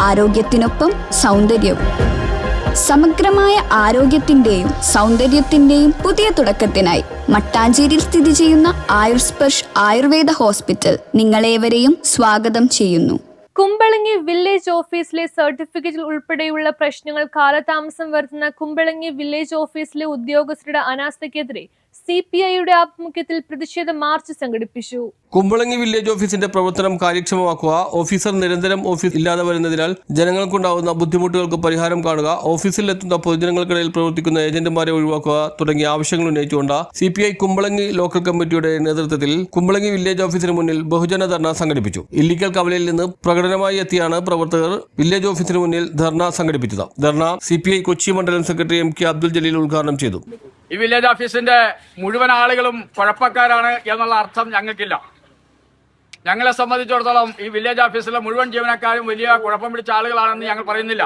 ആരോഗ്യത്തിനൊപ്പം സൗന്ദര്യവും. സമഗ്രമായ ആരോഗ്യത്തിന്റെയും സൗന്ദര്യത്തിന്റെയും പുതിയ തുടക്കത്തിനായി മട്ടാഞ്ചേരിയിൽ സ്ഥിതി ചെയ്യുന്ന ആയുർസ്പർശ് ആയുർവേദ ഹോസ്പിറ്റൽ നിങ്ങളേവരെയും സ്വാഗതം ചെയ്യുന്നു. കുമ്പളങ്ങി വില്ലേജ് ഓഫീസിലെ സർട്ടിഫിക്കറ്റിൽ ഉൾപ്പെടെയുള്ള പ്രശ്നങ്ങൾ കാലതാമസം വരുത്തുന്ന കുമ്പളങ്ങി വില്ലേജ് ഓഫീസിലെ ഉദ്യോഗസ്ഥരുടെ അനാസ്ഥയ്ക്കെതിരെ CPIയുടെ ആഭിമുഖ്യത്തിൽ പ്രതിഷേധ മാർച്ച് സംഘടിപ്പിച്ചു. കുമ്പളങ്ങി വില്ലേജ് ഓഫീസിന്റെ പ്രവർത്തനം കാര്യക്ഷമമാക്കുക, ഓഫീസർ നിരന്തരം ഓഫീസ് ഇല്ലാതെ വരുന്നതിനാൽ ജനങ്ങൾക്കുണ്ടാവുന്ന ബുദ്ധിമുട്ടുകൾക്ക് പരിഹാരം കാണുക, ഓഫീസിലെത്തുന്ന പൊതുജനങ്ങൾക്കിടയിൽ പ്രവർത്തിക്കുന്ന ഏജന്റുമാരെ ഒഴിവാക്കുക തുടങ്ങിയ ആവശ്യങ്ങൾ ഉന്നയിച്ചുകൊണ്ട് CPI കുമ്പളങ്ങി ലോക്കൽ കമ്മിറ്റിയുടെ നേതൃത്വത്തിൽ കുമ്പളങ്ങി വില്ലേജ് ഓഫീസിന് മുന്നിൽ ബഹുജന ധർണ സംഘടിപ്പിച്ചു. ഇല്ലിക്കൽ കവലയിൽ നിന്ന് പ്രകടനമായി എത്തിയാണ് പ്രവർത്തകർ വില്ലേജ് ഓഫീസിന് മുന്നിൽ ധർണ സംഘടിപ്പിച്ചത്. ധർണ CPI കൊച്ചി മണ്ഡലം സെക്രട്ടറി MK അബ്ദുൽ ജലീൽ ഉദ്ഘാടനം ചെയ്തു. ഈ വില്ലേജ് ഓഫീസിന്റെ മുഴുവൻ ആളുകളും കുഴപ്പക്കാരാണ് എന്നുള്ള അർത്ഥം ഞങ്ങൾക്കില്ല. ഞങ്ങളെ സംബന്ധിച്ചിടത്തോളം ഈ വില്ലേജ് ഓഫീസിലെ മുഴുവൻ ജീവനക്കാരും വലിയ കുഴപ്പം പിടിച്ച ആളുകളാണെന്ന് ഞങ്ങൾ പറയുന്നില്ല.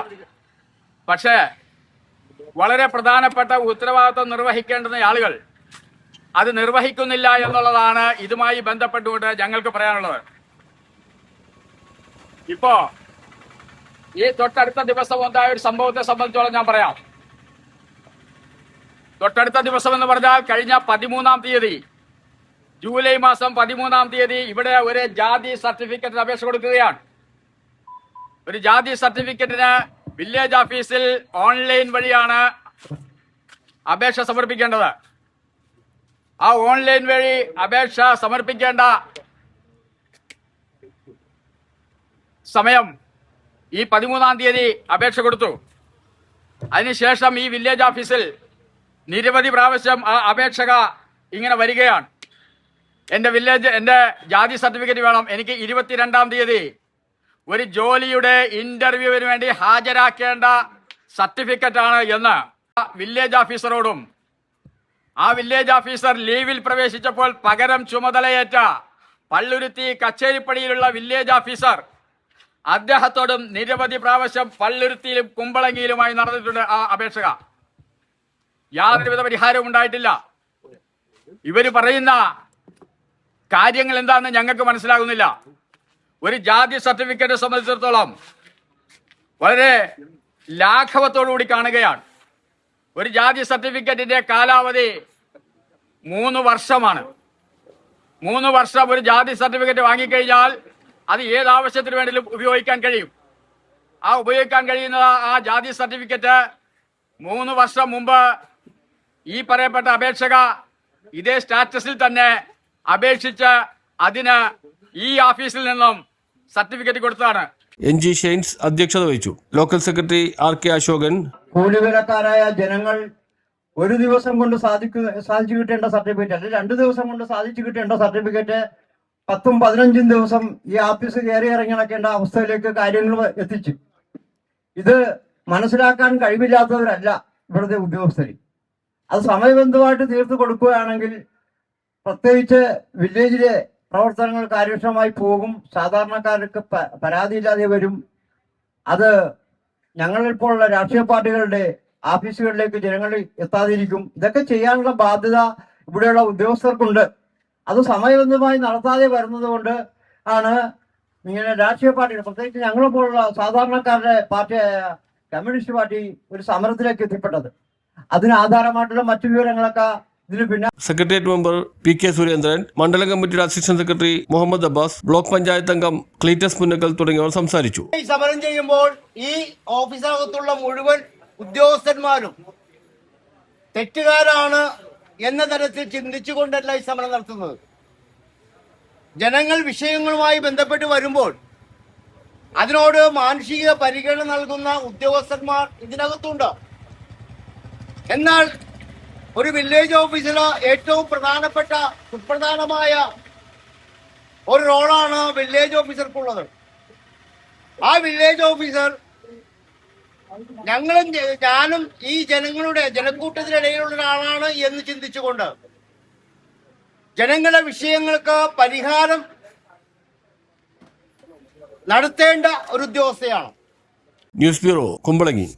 പക്ഷേ വളരെ പ്രധാനപ്പെട്ട ഉത്തരവാദിത്വം നിർവഹിക്കേണ്ടുന്ന ആളുകൾ അത് നിർവഹിക്കുന്നില്ല എന്നുള്ളതാണ് ഇതുമായി ബന്ധപ്പെട്ടുകൊണ്ട് ഞങ്ങൾക്ക് പറയാനുള്ളത്. ഇപ്പോ ഈ തൊട്ടടുത്ത ദിവസം ഉണ്ടായ ഒരു സംഭവത്തെ സംബന്ധിച്ചോളം ഞാൻ പറയാം. തൊട്ടടുത്ത ദിവസം എന്ന് പറഞ്ഞാൽ കഴിഞ്ഞ 13-ാം തീയതി, ജൂലൈ മാസം 13-ാം തീയതി ഇവിടെ ഒരു ജാതി സർട്ടിഫിക്കറ്റിന് അപേക്ഷ കൊടുക്കുകയാണ്. ഒരു ജാതി സർട്ടിഫിക്കറ്റിന് വില്ലേജ് ഓഫീസിൽ ഓൺലൈൻ വഴിയാണ് അപേക്ഷ സമർപ്പിക്കേണ്ടത്. ആ ഓൺലൈൻ വഴി അപേക്ഷ സമർപ്പിക്കേണ്ട സമയം ഈ 13-ാം തീയതി അപേക്ഷ കൊടുത്തു. അതിനുശേഷം ഈ വില്ലേജ് ഓഫീസിൽ നിരവധി പ്രാവശ്യം ആ അപേക്ഷക ഇങ്ങനെ വരികയാണ്. എൻ്റെ ജാതി സർട്ടിഫിക്കറ്റ് വേണം, എനിക്ക് 22-ാം തീയതി ഒരു ജോലിയുടെ ഇന്റർവ്യൂവിന് വേണ്ടി ഹാജരാക്കേണ്ട സർട്ടിഫിക്കറ്റാണ് എന്ന് വില്ലേജ് ഓഫീസറോടും ആ വില്ലേജ് ഓഫീസർ ലീവിൽ പ്രവേശിച്ചപ്പോൾ പകരം ചുമതലയേറ്റ പള്ളുരുത്തി കച്ചേരിപ്പടിയിലുള്ള വില്ലേജ് ഓഫീസർ അദ്ദേഹത്തോടും നിരവധി പ്രാവശ്യം പള്ളുരുത്തിയിലും കുമ്പളങ്ങിയിലുമായി നടന്നിട്ടുണ്ട് ആ അപേക്ഷക. യാതൊരുവിധ പരിഹാരവും ഉണ്ടായിട്ടില്ല. ഇവര് പറയുന്ന കാര്യങ്ങൾ എന്താണെന്ന് ഞങ്ങൾക്ക് മനസ്സിലാകുന്നില്ല. ഒരു ജാതി സർട്ടിഫിക്കറ്റ് സംബന്ധിച്ചിടത്തോളം വളരെ ലാഘവത്തോടുകൂടി കാണുകയാണ്. ഒരു ജാതി സർട്ടിഫിക്കറ്റിന്റെ കാലാവധി 3 വർഷമാണ്. 3 വർഷം ഒരു ജാതി സർട്ടിഫിക്കറ്റ് വാങ്ങിക്കഴിഞ്ഞാൽ അത് ഏത് ആവശ്യത്തിന് വേണ്ടിയും ഉപയോഗിക്കാൻ കഴിയും. ആ ഉപയോഗിക്കാൻ കഴിയുന്ന ആ ജാതി സർട്ടിഫിക്കറ്റ് 3 വർഷം മുമ്പ് ഈ പറയപ്പെട്ട അപേക്ഷക ഇതേ സ്റ്റാറ്റസിൽ തന്നെ അപേക്ഷിച്ച് അതിന് ഈ ഓഫീസിൽ നിന്നും സർട്ടിഫിക്കറ്റ് കൊടുത്തതാണ്. NG ഷെയ്ൻസ് അധ്യക്ഷത വഹിച്ചു. ലോക്കൽ സെക്രട്ടറി RK അശോകൻ, കൂലിവിലക്കാരായ ജനങ്ങൾ ഒരു ദിവസം കൊണ്ട് സാധിച്ചു കിട്ടേണ്ട സർട്ടിഫിക്കറ്റ് അല്ലെ 2 ദിവസം കൊണ്ട് സാധിച്ചു കിട്ടേണ്ട സർട്ടിഫിക്കറ്റ് 10-15 ദിവസം ഈ ഓഫീസ് കയറി ഇറങ്ങി നടക്കേണ്ട അവസ്ഥയിലേക്ക് കാര്യങ്ങൾ എത്തിച്ചു. ഇത് മനസ്സിലാക്കാൻ കഴിവില്ലാത്തവരല്ല ഇവിടുത്തെ ഉദ്യോഗസ്ഥർ. അത് സമയബന്ധമായിട്ട് തീർത്തു കൊടുക്കുകയാണെങ്കിൽ പ്രത്യേകിച്ച് വില്ലേജിലെ പ്രവർത്തനങ്ങൾ കാര്യക്ഷമമായി പോകും. സാധാരണക്കാർക്ക് പരാതിയില്ലാതെ വരും. അത് ഞങ്ങളിപ്പോഴുള്ള രാഷ്ട്രീയ പാർട്ടികളുടെ ഓഫീസുകളിലേക്ക് ജനങ്ങൾ എത്താതിരിക്കും. ഇതൊക്കെ ചെയ്യാനുള്ള ബാധ്യത ഇവിടെയുള്ള ഉദ്യോഗസ്ഥർക്കുണ്ട്. അത് സമയബന്ധമായി നടത്താതെ വരുന്നത് കൊണ്ട് ആണ് ഇങ്ങനെ രാഷ്ട്രീയ പാർട്ടികൾ, പ്രത്യേകിച്ച് ഞങ്ങളെപ്പോലുള്ള സാധാരണക്കാരുടെ പാർട്ടിയായ കമ്മ്യൂണിസ്റ്റ് പാർട്ടി ഒരു സമരത്തിലേക്ക് എത്തിപ്പെട്ടത്. അതിന് ആധാരമായിട്ടുള്ള മറ്റു വിവരങ്ങളൊക്കെ ഇതിന് പിന്നെ സെക്രട്ടേറിയറ്റ് മെമ്പർ PK സുരേന്ദ്രൻ, മണ്ഡലം കമ്മിറ്റിയുടെ assistant secretary Muhammad Abbas, block panchayat അംഗം ക്ലീറ്റസ് പുന്നക്കൽ തുടങ്ങിയവർ സംസാരിച്ചു. സമരം ചെയ്യുമ്പോൾ ഈ ഓഫീസിനകത്തുള്ള മുഴുവൻ ഉദ്യോഗസ്ഥന്മാരും തെറ്റുകാരാണ് എന്ന തരത്തിൽ ചിന്തിച്ചുകൊണ്ടല്ല ഈ സമരം നടത്തുന്നത്. ജനങ്ങൾ വിഷയങ്ങളുമായി ബന്ധപ്പെട്ട് വരുമ്പോൾ അതിനോട് മാനുഷിക പരിഗണന നൽകുന്ന ഉദ്യോഗസ്ഥന്മാർ ഇതിനകത്തുണ്ട്. എന്നാൽ ഒരു വില്ലേജ് ഓഫീസിലെ ഏറ്റവും സുപ്രധാനമായ ഒരു റോളാണ് വില്ലേജ് ഓഫീസർക്കുള്ളത്. ആ വില്ലേജ് ഓഫീസർ ഞാനും ഈ ജനക്കൂട്ടത്തിനിടയിലുള്ള ഒരാളാണ് എന്ന് ചിന്തിച്ചുകൊണ്ട് ജനങ്ങളുടെ വിഷയങ്ങൾക്ക് പരിഹാരം നടത്തേണ്ട ഒരു ഉദ്യോഗസ്ഥയാണ്. News bureau, Kumbalangi.